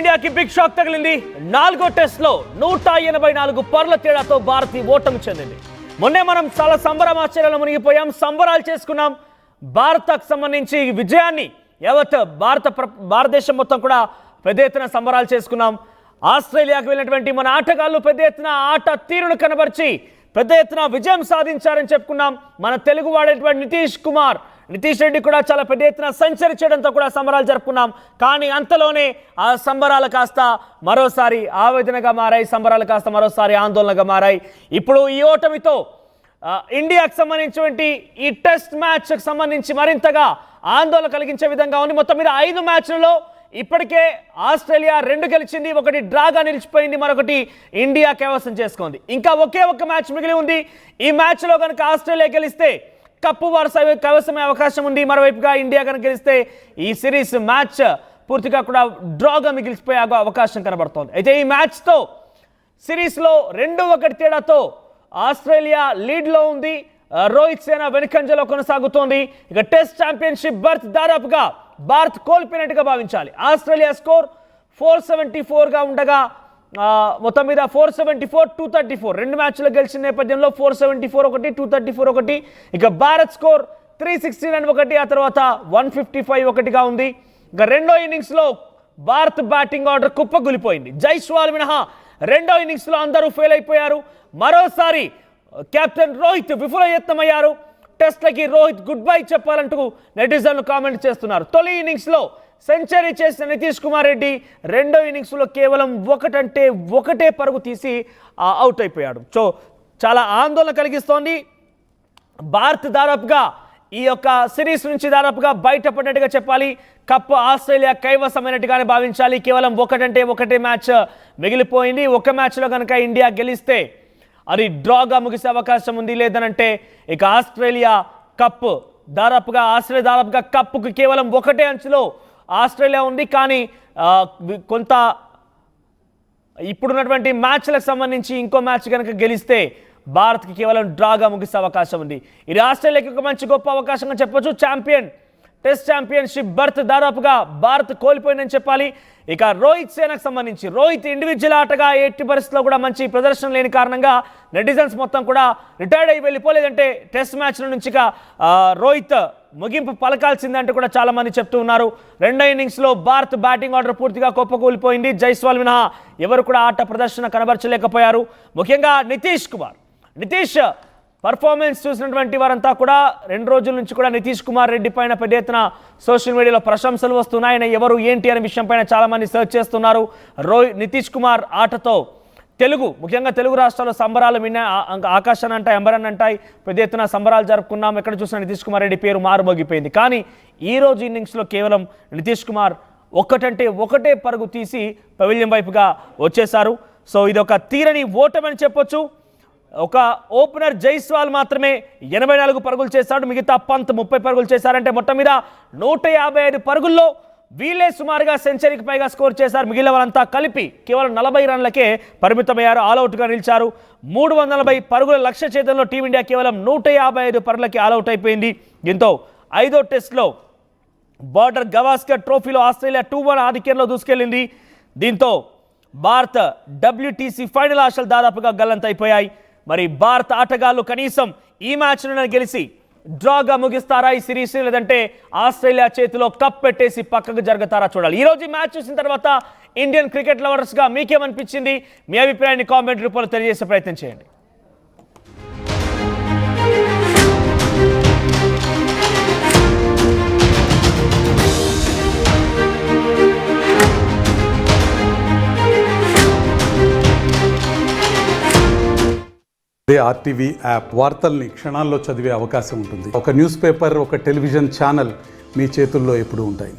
టీమిండియాకి big shock తగిలింది. 4వ టెస్ట్లో 184 పరుల తేడాతో భారత్ ఓటమి చెందింది. మొన్నే మనం చాలా సంబరమాచరణలో మునిగిపోయాం, సంబరాలు చేసుకున్నాం. భారత్కు సంబంధించి విజయాన్ని యావత్ భారతదేశం మొత్తం కూడా పెద్ద ఎత్తున సంబరాలు చేసుకున్నాం. ఆస్ట్రేలియాకు వెళ్ళినటువంటి మన ఆటగాళ్లు పెద్ద ఎత్తున ఆట తీరును కనబరిచి పెద్ద ఎత్తున విజయం సాధించారని చెప్పుకున్నాం. మన తెలుగు వాడేటువంటి నితీష్ రెడ్డి కూడా చాలా పెద్ద ఎత్తున సెంచరీ చేయడంతో కూడా సంబరాలు జరుపుకున్నాం. కానీ అంతలోనే ఆ సంబరాలు కాస్త మరోసారి ఆవేదనగా మారాయి, సంబరాలు కాస్త మరోసారి ఆందోళనగా మారాయి. ఇప్పుడు ఈ ఓటమితో ఇండియాకు సంబంధించినటువంటి ఈ టెస్ట్ మ్యాచ్కి సంబంధించి మరింతగా ఆందోళన కలిగించే విధంగా ఉంది. మొత్తం మీద 5 మ్యాచ్లలో ఇప్పటికే ఆస్ట్రేలియా 2 గెలిచింది, 1 డ్రాగా నిలిచిపోయింది, మరొకటి ఇండియా కైవసం చేసుకుంది. ఇంకా ఒకే ఒక్క మ్యాచ్ మిగిలి ఉంది. ఈ మ్యాచ్లో కనుక ఆస్ట్రేలియా గెలిస్తే కప్పు వారు కైవసమే అవకాశం ఉంది. మరోవైపుగా ఇండియా కనుక గెలిస్తే ఈ సిరీస్ మ్యాచ్ పూర్తిగా కూడా డ్రాగా మిగిలిపోయే అవకాశం కనబడుతోంది. అయితే ఈ మ్యాచ్తో సిరీస్లో 2-1 తేడాతో ఆస్ట్రేలియా లీడ్లో ఉంది. రోహిత్ సేన వెనుకంజలో కొనసాగుతోంది. ఇక టెస్ట్ ఛాంపియన్షిప్ బర్త్ దాదాపుగా భారత్ కోల్పోయినట్టుగా భావించాలి. ఆస్ట్రేలియా స్కోర్ 474గా ఉండగా మొత్తం మీద 474, 234 2 మ్యాచ్లు గెలిచిన నేపథ్యంలో 474 ఒకటి, 234 ఒకటి. ఇక భారత్ స్కోర్ 369 ఒకటి, ఆ తర్వాత 155 ఒకటిగా ఉంది. ఇక రెండో ఇన్నింగ్స్లో భారత్ బ్యాటింగ్ ఆర్డర్ కుప్పగూలిపోయింది. జైస్వాల్ మినహా రెండో ఇన్నింగ్స్లో అందరూ ఫెయిల్ అయిపోయారు. మరోసారి కెప్టెన్ రోహిత్ విఫలయత్నమయ్యారు. టెస్ట్లకి రోహిత్ గుడ్ బై చెప్పాలంటూ నెటిజన్లు కామెంట్ చేస్తున్నారు. తొలి ఇన్నింగ్స్లో సెంచరీ చేసిన నితీష్ కుమార్ రెడ్డి రెండో ఇన్నింగ్స్లో కేవలం ఒకటే పరుగు తీసి అవుట్ అయిపోయాడు. సో చాలా ఆందోళన కలిగిస్తోంది. భారత్ దాదాపుగా ఈ యొక్క సిరీస్ నుంచి దాదాపుగా బయటపడినట్టుగా చెప్పాలి. కప్ ఆస్ట్రేలియా కైవసమైనట్టుగానే భావించాలి. కేవలం ఒకటే మ్యాచ్ మిగిలిపోయింది. ఒక మ్యాచ్లో కనుక ఇండియా గెలిస్తే అది డ్రాగా ముగిసే అవకాశం ఉంది. లేదనంటే ఇక ఆస్ట్రేలియా కప్పుకి కేవలం ఒకటే అంచులో ఆస్ట్రేలియా ఉంది. కానీ కొంత ఇప్పుడున్నటువంటి మ్యాచ్లకు సంబంధించి ఇంకో మ్యాచ్ కనుక గెలిస్తే భారత్కి కేవలం డ్రాగా ముగిసే అవకాశం ఉంది. ఇది ఆస్ట్రేలియాకి ఒక మంచి గొప్ప అవకాశంగా చెప్పొచ్చు. టెస్ట్ ఛాంపియన్షిప్ బర్త్ దాదాపుగా భారత్ కోల్పోయిందని చెప్పాలి. ఇక రోహిత్ సేనకు సంబంధించి రోహిత్ ఇండివిజువల్ ఆటగా ఎట్టి పరిస్థితుల్లో కూడా మంచి ప్రదర్శన లేని కారణంగా నెటిజన్స్ మొత్తం కూడా రిటైర్డ్ అయ్యి వెళ్ళిపోలేదంటే టెస్ట్ మ్యాచ్ల నుంచి రోహిత్ ముగింపు పలకాల్సిందంటే కూడా చాలా మంది చెప్తూ ఉన్నారు. రెండో ఇన్నింగ్స్లో భారత్ బ్యాటింగ్ ఆర్డర్ పూర్తిగా కుప్పకూలిపోయింది. జైస్వాల్ మినహా ఎవరు కూడా ఆట ప్రదర్శన కనబరచలేకపోయారు. ముఖ్యంగా నితీష్ పర్ఫార్మెన్స్ చూసినటువంటి వారంతా కూడా 2 రోజుల నుంచి కూడా నితీష్ కుమార్ రెడ్డి పైన పెద్ద ఎత్తున సోషల్ మీడియాలో ప్రశంసలు వస్తున్నాయి. ఆయన ఎవరు ఏంటి అనే విషయం పైన చాలామంది సెర్చ్ చేస్తున్నారు. నితీష్ కుమార్ ఆటతో ముఖ్యంగా తెలుగు రాష్ట్రాల్లో సంబరాలు ఆకాశాన్ని అంటాయి, అంబరాన్ని అంటాయి, పెద్ద ఎత్తున సంబరాలు జరుపుకున్నాం. ఎక్కడ చూసినా నితీష్ కుమార్ రెడ్డి పేరు మారుమోగిపోయింది. కానీ ఈరోజు ఇన్నింగ్స్లో కేవలం నితీష్ కుమార్ ఒకటే పరుగు తీసి పెవిలియన్ వైపుగా వచ్చేశారు. సో ఇది ఒక తీరని ఓటమని చెప్పొచ్చు. ఒక ఓపెనర్ జైస్వాల్ మాత్రమే 84 పరుగులు చేశాడు. మిగతా పంత్ 30 పరుగులు చేశారంటే మొత్తం మీద 155 పరుగుల్లో వీళ్ళే సుమారుగా సెంచరీకి పైగా స్కోర్ చేశారు. మిగిలిన వాళ్ళంతా కలిపి కేవలం 40 రన్లకే పరిమితమయ్యారు, ఆల్అవుట్గా నిలిచారు. 340 పరుగుల లక్ష్య ఛేదనలో టీమిండియా కేవలం 155 పరుగులకి ఆల్అవుట్ అయిపోయింది. దీంతో 5వ టెస్ట్లో బార్డర్ గవాస్కర్ ట్రోఫీలో ఆస్ట్రేలియా 2-1 ఆధిక్యంలో దూసుకెళ్లింది. దీంతో భారత్ WTC ఫైనల్ ఆశలు దాదాపుగా గల్లంతైపోయాయి. మరి భారత ఆటగాళ్లు కనీసం ఈ మ్యాచ్ను గెలిచి డ్రాగా ముగిస్తారా ఈ సిరీస్, లేదంటే ఆస్ట్రేలియా చేతిలో కప్ పెట్టేసి పక్కకు జరుగుతారా చూడాలి. ఈరోజు ఈ మ్యాచ్ చూసిన తర్వాత ఇండియన్ క్రికెట్ లవర్స్గా మీకేమనిపించింది? మీ అభిప్రాయాన్ని కామెంట్ రూపంలో తెలియజేసే ప్రయత్నం చేయండి. RTV యాప్ వార్తల్ని క్షణాల్లో చదివే అవకాశం ఉంటుంది. ఒక న్యూస్ పేపర్, ఒక టెలివిజన్ ఛానల్ మీ చేతుల్లో ఎప్పుడూ ఉంటాయి.